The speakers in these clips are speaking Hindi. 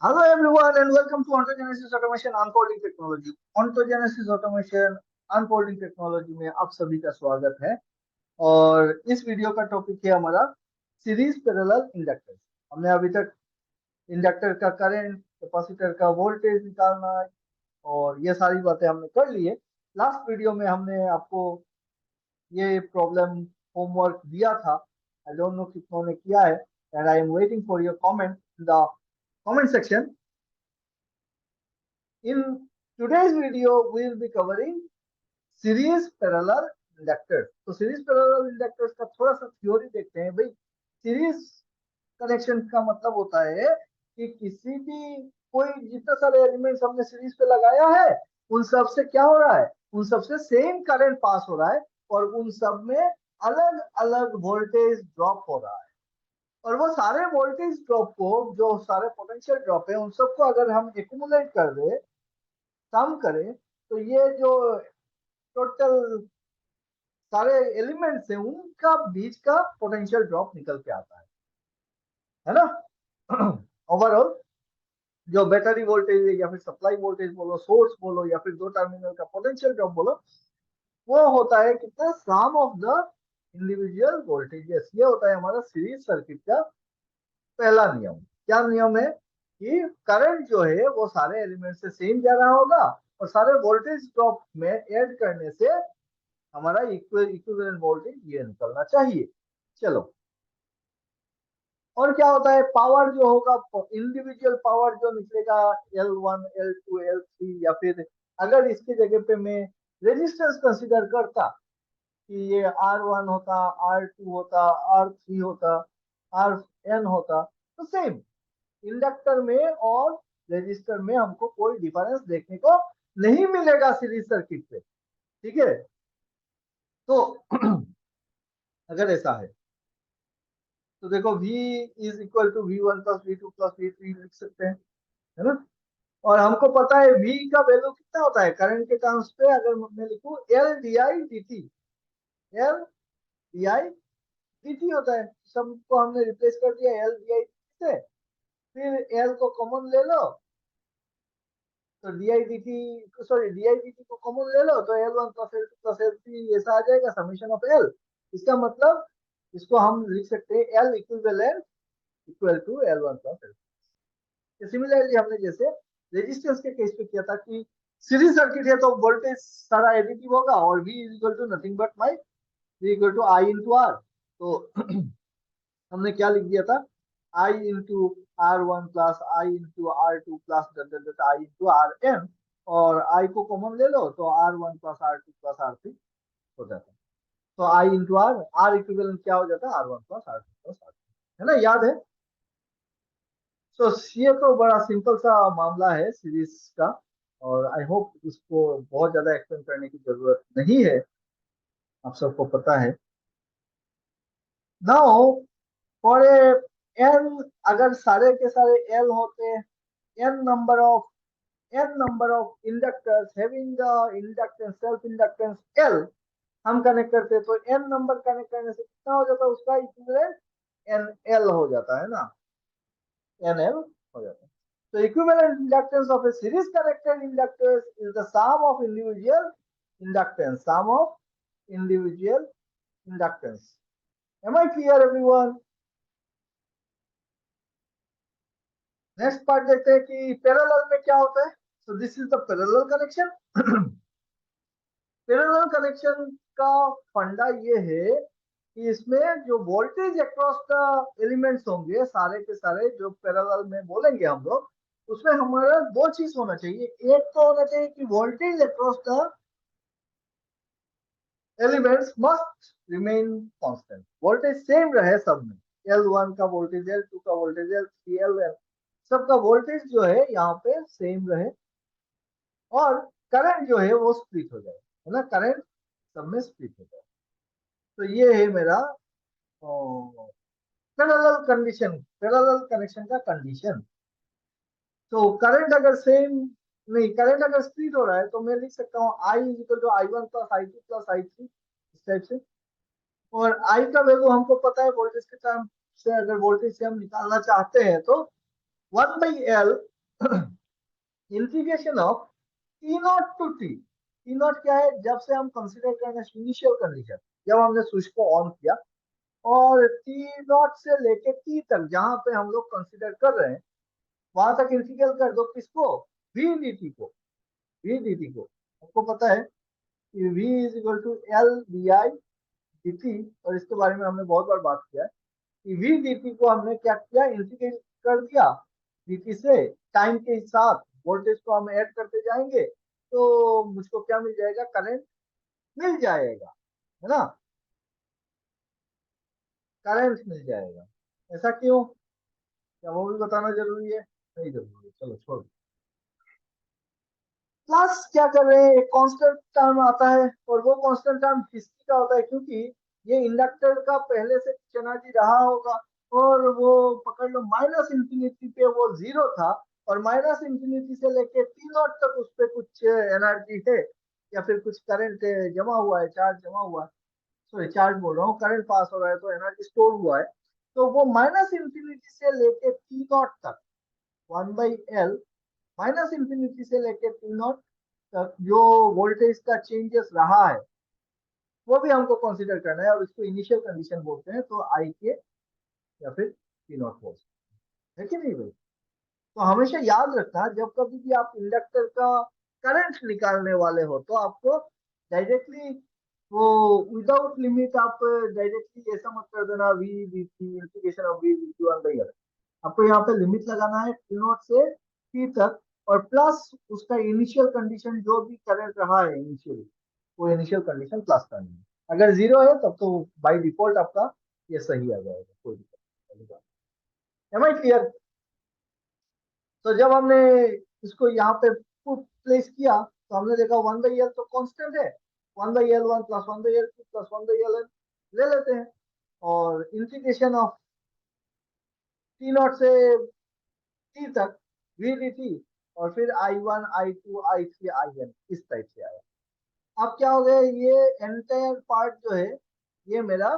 Hello everyone and welcome to Ontogenesis Automation Unfolding Technology. Ontogenesis Automation Unfolding Technology में आप सभी का स्वागत है और इस वीडियो का टॉपिक है हमारा सीरीज पैरेलल इंडक्टर। हमने अभी तक इंडक्टर का करंट, कैपेसिटर का वोल्टेज निकालना और ये सारी बातें हमने कर ली है। लास्ट वीडियो में हमने आपको ये प्रॉब्लम होमवर्क दिया था। आई डोंट नो कितनों ने किया है and I am waiting for your comment in the comment section. In today's video, we will be covering series parallel inductors. तो series parallel inductors का थोड़ा सा थ्योरी देखते हैं भाई। सीरीज कनेक्शन का मतलब होता है कि किसी भी कोई जितने सारे एलिमेंट्स हमने सीरीज पे लगाया है उन सब से क्या हो रहा है, उन सब से सेम करंट पास हो रहा है और उन सब में अलग अलग वोल्टेज ड्रॉप हो रहा है। और वो सारे वोल्टेज ड्रॉप को, जो सारे पोटेंशियल ड्रॉप है, उन सबको अगर हम एक्यूमुलेट कर दे, सम करें, तो ये जो टोटल सारे एलिमेंट्स हैं उनका बीच का पोटेंशियल ड्रॉप निकल के आता है ना। ओवरऑल जो बैटरी वोल्टेज है या फिर सप्लाई वोल्टेज बोलो, सोर्स बोलो या फिर दो टर्मिनल का पोटेंशियल ड्रॉप बोलो, वो होता है कितना, सम ऑफ द इंडिविजुअल वोल्टेजेस। ये होता है हमारा सीरीज सर्किट का पहला नियम। क्या नियम है कि करंट जो है वो सारे एलिमेंट से सेम जा रहा होगा और सारे वोल्टेज ड्रॉप में ऐड करने से हमारा इक्विवेलेंट वोल्टेज ये निकलना चाहिए। चलो, और क्या होता है, पावर जो होगा, इंडिविजुअल पावर जो निकलेगा, L1 L2 L3, या फिर अगर इसके जगह पे मैं रेजिस्टेंस कंसीडर करता कि ये R1 होता, R2 होता, R3 होता, Rn होता, तो सेम इंडक्टर में और रेजिस्टर में हमको कोई डिफरेंस देखने को नहीं मिलेगा सीरीज सर्किट पे। ठीक है, तो अगर ऐसा है तो देखो V is equal to V1 plus V2 plus V3 लिख सकते हैं, है ना। और हमको पता है V का वैल्यू कितना होता है करंट के टर्म्स पे। अगर मैं लिखूं L D I D T, L D I D T होता है, सबको हमने रिप्लेस कर दिया L डी आई से। फिर L को कॉमन ले लो तो D I D T, sorry D I D T को कॉमन ले लो तो L1 plus L2 plus L3 ऐसा आ जाएगा, समेशन ऑफ L। इसका मतलब इसको हम लिख सकते हैं L equivalent equal to L1 plus L2। Similarly हमने जैसे रेजिस्टेंस के केस पे किया था कि सीरीज सर्किट है तो वोल्टेज सारा एडिटिव होगा और V is equal to nothing but my V equal to I into R. तो हमने क्या लिख दिया था, I into R1 plus I into R2 plus I into Rn, और I को कॉमन ले लो तो R1 plus R2 plus R3 हो जाता है। तो I into R, R equivalent क्या हो जाता है, R1 plus R2 plus R3, है ना, याद है। तो ये तो बड़ा सिंपल सा मामला है सीरीज का और आई होप इसको बहुत ज्यादा एक्सप्लेन करने की जरूरत नहीं है, आप सबको पता है। नाउ फॉर एन, अगर सारे के सारे एल होते, N number of inductors having the inductance, self inductance L हम कनेक्ट करते हैं, तो एन नंबर कनेक्ट करने से कितना हो जाता है, उसका इक्विवेलेंट एन एल हो जाता है ना, एन एल हो जाता है। So equivalent inductance of a series connected inductors is the sum of individual inductance. Sum of individual inductance. Am I clear, everyone? Next part देखते हैं कि parallel में क्या होता है. So this is the parallel connection. Parallel connection का फंडा ये है कि इसमें जो वोल्टेज अक्रॉस द एलिमेंट्स होंगे सारे के सारे, जो पैरेलल में बोलेंगे हम लोग, उसमें हमारा दो चीज होना चाहिए। एक तो होना चाहिए कि voltage across the elements must remain constant, voltage same रहे सब में। L1 का वोल्टेज, L2 का वोल्टेज, L3 L1 सबका वोल्टेज जो है यहाँ पे सेम रहे और करंट जो है वो स्प्लिट हो जाए, है ना, करंट सब में स्प्लिट हो जाए। तो ये है मेरा पैरेलल कंडीशन, पैरेलल कनेक्शन का कंडीशन। तो करंट अगर सेम नहीं, करंट अगर स्प्लिट हो रहा है तो मैं लिख सकता हूँ I is equal to I1 plus I2 plus I3, इस टाइप से। और I का वैल्यू हमको पता है वोल्टेज के टर्म से, अगर वोल्टेज से हम निकालना चाहते हैं तो 1 by L integration of T naught to T naught क्या है, जब से हम कंसीडर कर रहे हैं इनिशियल कंडीशन, जब हमने स्विच को ऑन किया और टी नॉट से लेके टी तक जहां पे हम लोग कंसीडर कर रहे हैं वहां तक इंटीग्रल कर दो, किसको, वी dt को, वी dt को। आपको पता है कि v is equal to L D I D T, और इसके बारे में हमने बहुत बार बात किया है कि v dt को हमने क्या किया, इंटीग्रेट कर दिया dt से, टाइम के साथ वोल्टेज को हम ऐड करते जाएंगे तो मुझको क्या मिल जाएगा, करंट मिल जाएगा, है ना, करंट मिल जाएगा। ऐसा क्यों, क्या वो भी बताना जरूरी है, नहीं जरूरी है, चलो छोड़। प्लस क्या कर रहे हैं, एक कांस्टेंट टर्म आता है और वो कांस्टेंट टर्म किसकी का होता है, क्योंकि ये इंडक्टर का पहले से कुछ एनर्जी रहा होगा और वो पकड़ लो माइनस इंफिनिटी पे वो जीरो था, और माइनस इंफिनिटी से लेके टी नॉट तक उस पे कुछ एनर्जी है या फिर कुछ करंट जमा हुआ है, चार्ज जमा हुआ है, सॉरी चार्ज बोल रहा हूँ, करंट पास हो रहा है तो एनर्जी स्टोर हुआ है। तो वो माइनस इंफिनिटी से लेके टी नॉट तक, 1/L, माइनस इंफिनिटी से लेके टी नॉट तक जो वोल्टेज का चेंजेस रहा है वो भी हमको कंसीडर करना है, और इसको इनिशियल कंडीशन बोलते हैं, तो आई के या फिर टी नॉट बोल सकते हैं, है कि नहीं भाई। तो हमेशा याद रखना, जब कभी भी आप इंडक्टर का करंट निकालने वाले हो तो आपको डायरेक्टली वो विदाउट लिमिट आप डायरेक्टली ऐसा मत कर देना V D T integration of V D T 1/L। आपको यहाँ पे लिमिट लगाना है टी नॉट से टी तक, और प्लस उसका इनिशियल कंडीशन जो भी करंट रहा है इनिशियली, वो इनिशियल कंडीशन प्लस करनी है। अगर जीरो है तब तो बाय डिफॉल्ट आपका ये सही आ जाएगा, कोई दिक्कत नहीं। Am I clear. तो जब हमने इसको यहाँ पे प्लेस किया तो हमने देखा 1/L तो कांस्टेंट है, 1/L1 plus 1/L2 plus 1/Ln ले लेते हैं, और इंटीग्रेशन ऑफ टी नॉट से टी तक वी डी टी, और फिर I1 I2 I3 IN इस टाइप से आया। अब क्या हो गया, ये एंटायर पार्ट जो है ये मेरा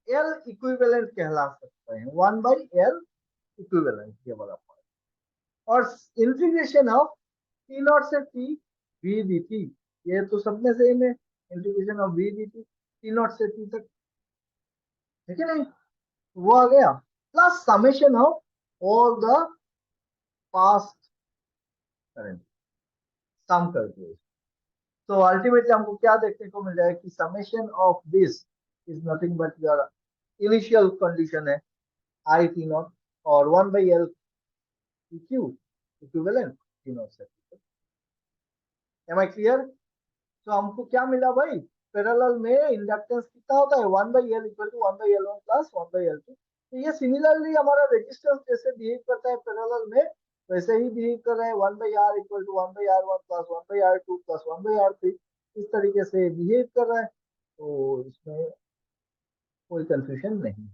एल इक्विवेलेंट कहला सकते हैं, 1/L इक्विवेलेंट ये वाला पार्ट, और इंटीग्रेशन ऑफ टी नॉट से टी वी डी टी, ये तो सब में सेम है, integration of V D T T naught से टी तक, ठीक है नहीं, वो आ गया, plus summation of all the past current, sum कर दिए। तो अल्टीमेटली हमको क्या देखने को मिल जाएगा कि summation of this is nothing but your initial condition है आई टी नॉट, और 1/L Q equivalent T naught से। Am I clear. तो हमको क्या मिला भाई, पैरेलल में इंडक्टेंस कितना होता है, 1/L equal to 1/L1 plus 1/L2। तो ये सिमिलरली हमारा रेजिस्टेंस जैसे बिहेव करता है पैरेलल में, वैसे ही बिहेव कर रहा है, 1/R equal to 1/R1 plus 1/R2 plus 1/R3, इस तरीके से बिहेव कर रहा है, तो इसमें कोई कंफ्यूजन नहीं।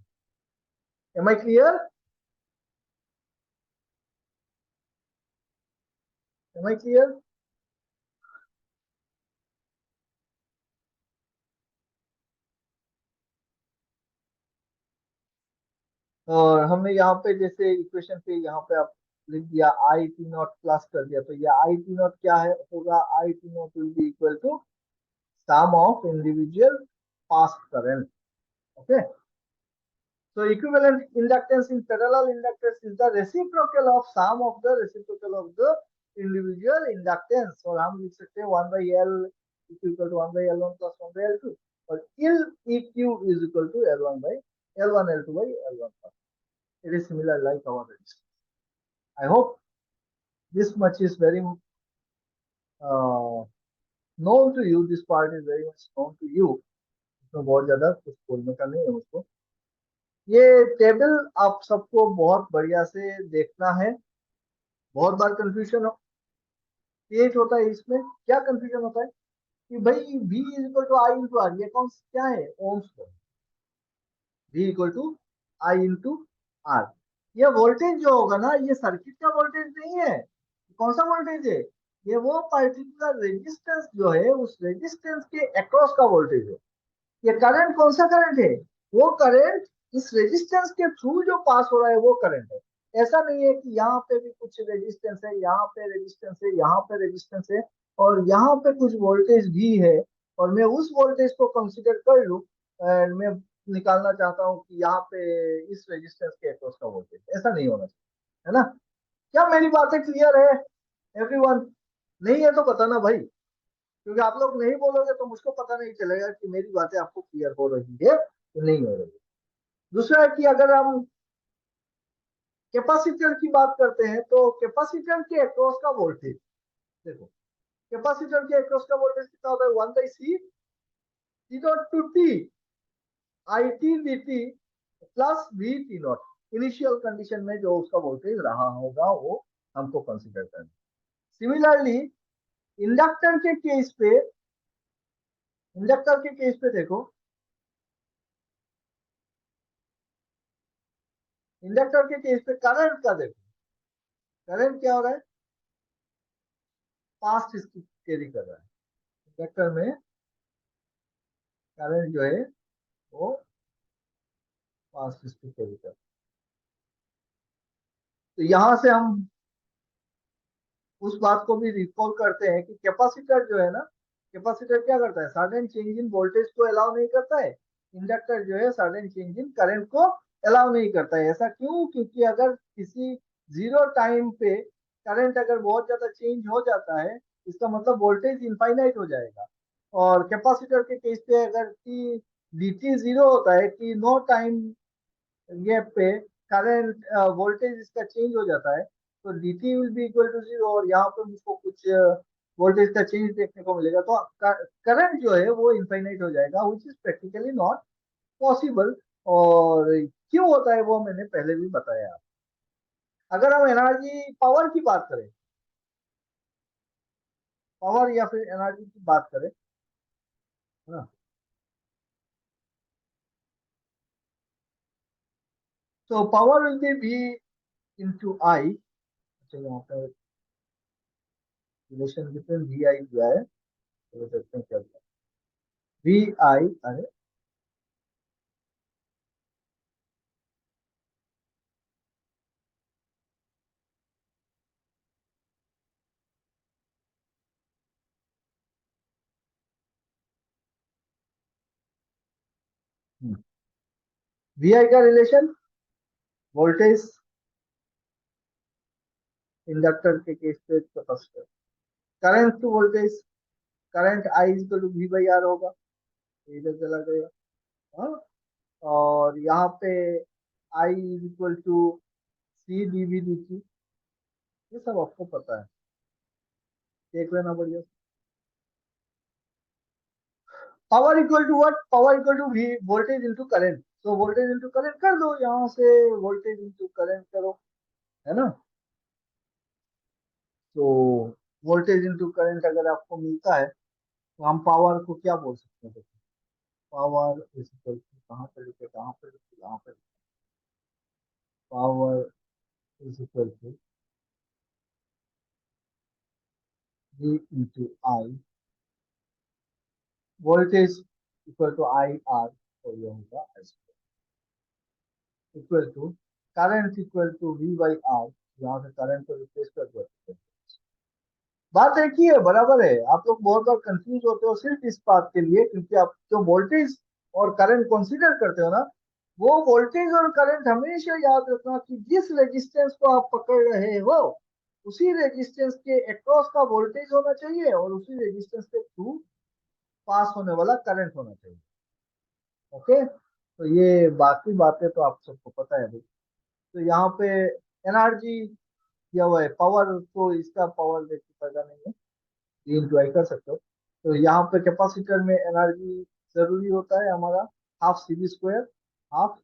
Am I clear, am I clear. और हमने यहाँ पे जैसे इक्वेशन पे यहाँ पे आप लिख दिया आई टी नॉट प्लस कर दिया, तो ये आई टी नॉट क्या है होगा, I T naught will be equal to sum of individual past current. Okay. So equivalent inductance in parallel inductors is the reciprocal of sum of the reciprocal of the individual inductance. और हम लिख सकते हैं 1/L equal to 1/L1 plus 1/L2, और EQ is equal to L1 by L1 L2 by L1 plus. It is similar like our resistance. I hope this much is very known to you. This part is very much known to you. इसमें बहुत ज्यादा कुछ बोलने का नहीं है मुझको। ये टेबल आप सबको बहुत बढ़िया से देखना है, बहुत बार कंफ्यूजन क्रिएट होता है, इसमें क्या कंफ्यूजन होता है कि भाई V is equal to I into R, ये कौन क्या है, Ohm's law, V equal to I into R. ये वोल्टेज जो होगा ना, ये सर्किट का वोल्टेज नहीं है, कौन सा वोल्टेज है, ये वो पर्टिकुलर रेजिस्टेंस जो है उस रेजिस्टेंस के अक्रॉस का वोल्टेज है। ये करंट कौन सा करंट है, वो करंट इस रेजिस्टेंस के थ्रू जो पास हो रहा है वो करंट है। ऐसा नहीं है कि यहाँ पे भी कुछ रेजिस्टेंस है, यहाँ पे रेजिस्टेंस है, यहाँ पे रेजिस्टेंस है, और यहाँ पे कुछ वोल्टेज भी है, और मैं उस वोल्टेज को कंसिडर कर लूं और मैं निकालना चाहता हूँ कि यहाँ पे इस रेजिस्टेंस के अक्रॉस का वोल्टेज, ऐसा नहीं होना चाहिए, है ना? क्या मेरी बातें क्लियर है एवरीवन? नहीं है तो बताना भाई, क्योंकि आप लोग नहीं बोलोगे तो मुझको पता नहीं चलेगा कि मेरी बातें आपको क्लियर हो रही है कि नहीं हो रही है। दूसरा है कि अगर हम कैपेसिटर की बात करते हैं तो कैपेसिटर के अक्रॉस का वोल्टेज देखो, कैपेसिटर के अक्रॉस का वोल्टेज कितना होता है? 1/C T dot to T I T D T plus we T not. Initial condition में जो उसका वोल्टेज रहा होगा वो हमको कंसिडर करना। सिमिलरली इंडक्टर के केस पे, इंडक्टर के केस पे देखो, इंडक्टर के केस पे करंट का देखो, करंट क्या हो रहा है? पास्ट इसकी कैरी कर रहा है। इंडक्टर में करंट जो है वो पास्ट इसकी कैरी कर रहा है। तो यहां से हम उस बात को भी रिकॉल करते हैं कि कैपेसिटर जो है ना, कैपेसिटर क्या करता है? सडन चेंज इन वोल्टेज को अलाउ नहीं करता है। इंडक्टर जो है सडन चेंज इन करंट को अलाउ नहीं करता है। ऐसा क्यों? क्योंकि अगर किसी जीरो टाइम पे करंट अगर बहुत ज्यादा चेंज हो जाता है, इसका मतलब वोल्टेज इनफाइनाइट हो जाएगा। और कैपेसिटर के केस पे अगर टी dt जीरो होता है कि नो टाइम गैप पे करंट वोल्टेज इसका चेंज हो जाता है, तो dt will be equal to zero, और यहाँ पे मुझको कुछ वोल्टेज का चेंज देखने को मिलेगा, तो करंट जो है वो इनफाइनाइट हो जाएगा, which is practically not possible. और क्यों होता है वो मैंने पहले भी बताया। अगर हम एनर्जी पावर की बात करें, पावर या फिर एनर्जी की बात करें, है ना, तो power will be v into I. अच्छा, यहाँ पे रिलेशन बिटवीन वी आई दिया है, तो देखते हैं क्या दिया। वी आई, अरे वी आई का रिलेशन वोल्टेज इंडक्टर के केस पे capacitor, current to voltage, current I is equal to V by R होगा, इधर चला गया। हाँ, और यहाँ पे I is equal to C D V D T, ये सब आपको पता है, देख लेना बढ़िया। Power equal to what? Power equal to V voltage into current. तो वोल्टेज इंटू करंट कर दो, यहाँ से वोल्टेज इंटू करंट करो, है ना? तो वोल्टेज इंटू करंट अगर आपको मिलता है तो हम पावर को क्या बोल सकते हैं? पावर इज इक्वल टू, कहाँ पे लिखे, कहाँ पे लिखे, कहाँ पे, power is equal to v into I, voltage equal to I R, तो ये होगा equal to current equal to V by R, यहाँ से करंट को रिप्लेस कर दो। बात एक ही है, बराबर है। आप लोग बहुत बार कंफ्यूज होते हो सिर्फ इस बात के लिए, क्योंकि आप जो वोल्टेज और करंट कंसीडर करते हो ना, वो वोल्टेज और करंट हमेशा याद रखना कि जिस रेजिस्टेंस को आप पकड़ रहे हो उसी रेजिस्टेंस के अक्रॉस का वोल्टेज होना चाहिए और उसी रेजिस्टेंस के थ्रू पास होने वाला करंट होना चाहिए। ओके, तो ये बाकी बातें तो आप सबको पता है भाई। तो यहाँ पे एनर्जी दिया हुआ है, पावर तो इसका पावर देख के फायदा नहीं है, ये इंजॉय कर सकते हो। तो यहाँ पे कैपेसिटर में एनर्जी जरूरी होता है हमारा half C V square, half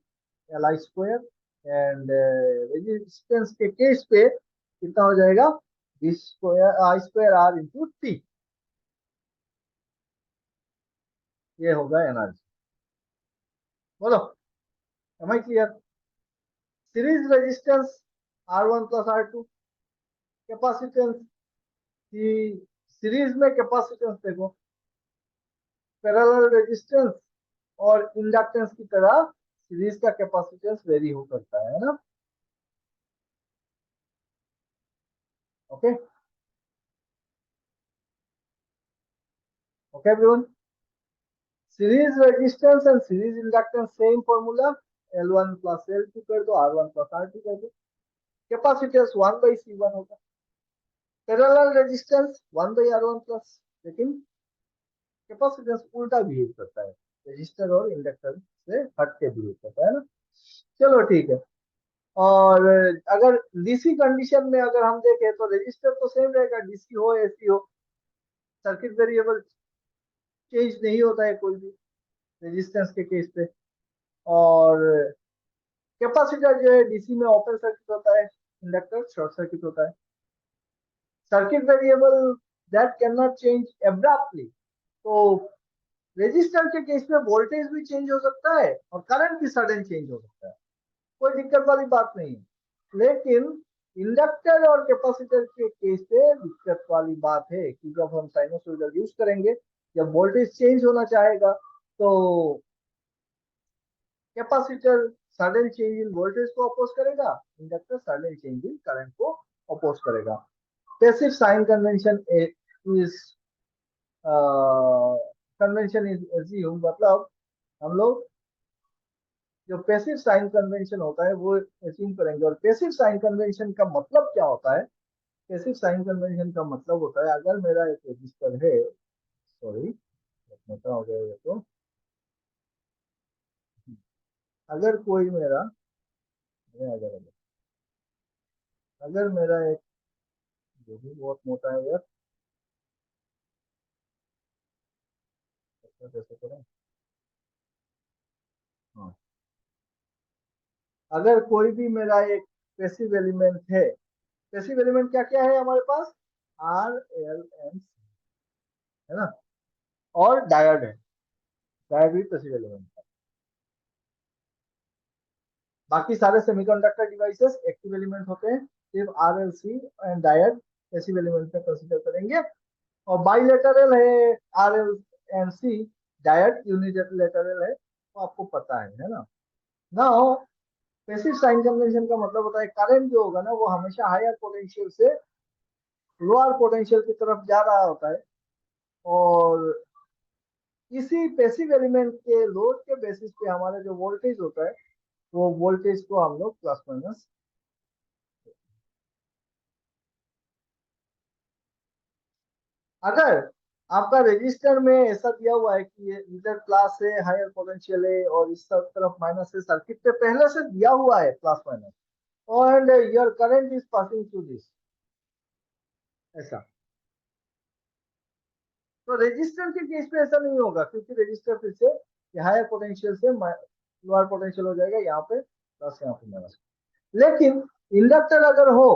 L I square, and resistance के केस पे कितना हो जाएगा? V square I square R into T, ये होगा एनर्जी। बोलो, am I clear? Series resistance R one plus R two, capacitance की सीरीज में कैपेसिटेंस देखो, पैरेलल रेजिस्टेंस और इंडक्टेंस की तरह सीरीज का कैपेसिटेंस वेरी हो करता है ना? Okay, okay everyone. Series resistance and series inductance same formula, L1 plus L2 कर दो, R1 plus R2 कर दो. Capacitance 1 by C1 होगा. Parallel resistance 1 by R1 plus. लेकिन कैपेसिटेंस उल्टा बिहेव करता है, रजिस्टर और इंडक्टर से हट के बिहेव करता है ना. चलो ठीक है. और अगर डीसी कंडीशन में अगर हम देखें तो रजिस्टर तो सेम रहेगा, डीसी हो एसी हो, सर्किट वेरिएबल चेंज नहीं होता है कोई भी रेजिस्टेंस के केस पे. और कैपेसिटर जो है डीसी में ओपन सर्किट होता है, इंडक्टर शॉर्ट सर्किट होता है. Circuit variable that can not change abruptly. तो रेजिस्टर के केस में वोल्टेज भी चेंज हो सकता है और करंट भी सडन चेंज हो सकता है, कोई दिक्कत वाली बात नहीं है. लेकिन इंडक्टर और कैपेसिटर के केस पे दिक्कत वाली बात है, क्योंकि जब हम साइनोसॉइडल यूज करेंगे, जब वोल्टेज चेंज होना चाहेगा तो capacitor sudden change in voltage को अपोज करेगा, inductor sudden change in current को अपोज करेगा. Passive sign is convention is assume, मतलब हम लोग जो पैसिव साइन कन्वेंशन होता है वो एज्यूम करेंगे. और पैसिव साइन कन्वेंशन का मतलब क्या होता है? पैसिव साइन कन्वेंशन का मतलब होता है, अगर मेरा एक रजिस्टर है, सॉरी मोटा हो गया ये तो, अगर कोई मेरा, अगर अगर मेरा एक, जो भी बहुत मोटा है यार, कैसे करें. हाँ, अगर कोई भी मेरा एक पैसिव एलिमेंट है, पैसिव एलिमेंट क्या क्या है हमारे पास, आर एल एम सी, है ना, और डायोड है. डायोड भी पैसिव एलिमेंट है. बाकी सारे सेमीकंडक्टर डिवाइसेस एक्टिव एलिमेंट होते हैं, सिर्फ R L C and diode passive element में कंसीडर करेंगे. और बाइलेटरल है R L and C, diode unilateral है, तो आपको पता है ना. ना पैसिव साइन कन्वेंशन का मतलब होता है करंट जो होगा ना वो हमेशा हायर पोटेंशियल से लोअर पोटेंशियल की तरफ जा रहा होता है. और इसी पैसिव एलिमेंट के लोड के बेसिस पे हमारा जो वोल्टेज होता है, वो वोल्टेज को हम लोग प्लस माइनस. अगर आपका रजिस्टर में ऐसा दिया हुआ है कि ये इधर प्लस है, हायर पोटेंशियल है, और इस सब तरफ माइनस है, सर्किट पे पहले से दिया हुआ है plus minus, and your current is passing through this, ऐसा. तो रजिस्टर के केस में ऐसा नहीं होगा, क्योंकि रजिस्टर फिर से हायर पोटेंशियल से लोअर पोटेंशियल हो जाएगा, यहाँ पे प्लस यहाँ पे माइनस. लेकिन इंडक्टर अगर हो,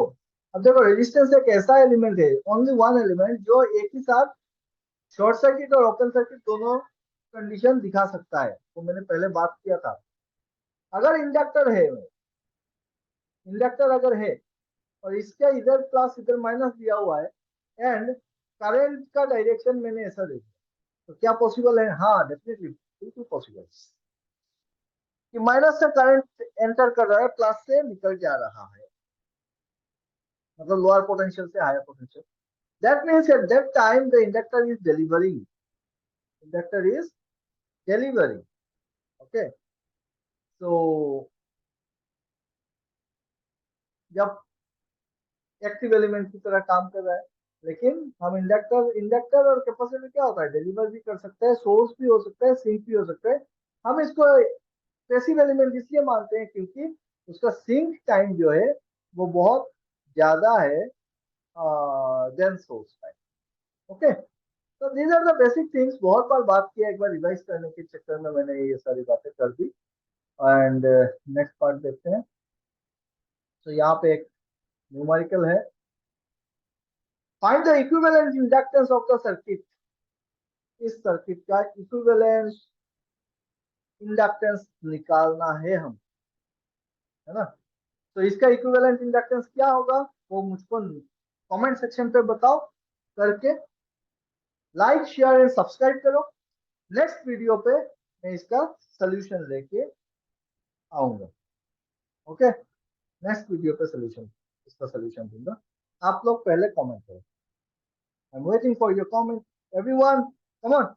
अब देखो रेजिस्टेंस एक ऐसा एलिमेंट है, ओनली वन एलिमेंट जो एक ही साथ शॉर्ट सर्किट और ओपन सर्किट दोनों कंडीशन दिखा सकता है, तो मैंने पहले बात किया था. अगर इंडक्टर है, इंडक्टर अगर है और इसका इधर प्लस इधर माइनस दिया हुआ है, एंड करंट का डायरेक्शन मैंने ऐसा देखा, तो क्या पॉसिबल है? हाँ डेफिनेटली बिल्कुल पॉसिबल, कि माइनस से करंट एंटर कर रहा है, प्लस से निकल जा रहा है, मतलब लोअर पोटेंशियल से higher potential. That means at that time the inductor is delivering, inductor is delivering. Okay, तो जब एक्टिव एलिमेंट की तरह काम कर रहा है, लेकिन हम इंडक्टर इंडक्टर और कैपेसिटर क्या होता है, डिलीवर भी कर सकता है, सोर्स भी हो सकता है, सिंक भी हो सकता है. हम इसको पैसिव एलिमेंट इसलिए मानते हैं क्योंकि उसका सिंक टाइम जो है वो बहुत ज्यादा है देन सोर्स टाइम. ओके, तो these are the basic things. बहुत बार बात किया, एक बार रिवाइज करने के चक्कर में मैंने ये सारी बातें कर दी. एंड नेक्स्ट पार्ट देखते हैं. तो यहाँ पे एक न्यूमेरिकल है, find the equivalent inductance of the circuit. इस सर्किट का इक्विवेलेंट इंडक्टेंस निकालना है हम, है ना. तो इसका इक्विवेलेंट इंडक्टेंस क्या होगा वो मुझको कमेंट सेक्शन पे बताओ करके. लाइक शेयर एंड सब्सक्राइब करो. नेक्स्ट वीडियो पे मैं इसका सोल्यूशन लेके आऊंगा. ओके, नेक्स्ट वीडियो पे सोल्यूशन, इसका सोल्यूशन दूंगा. आप लोग पहले कमेंट करो। I am waiting for your comment everyone, come on.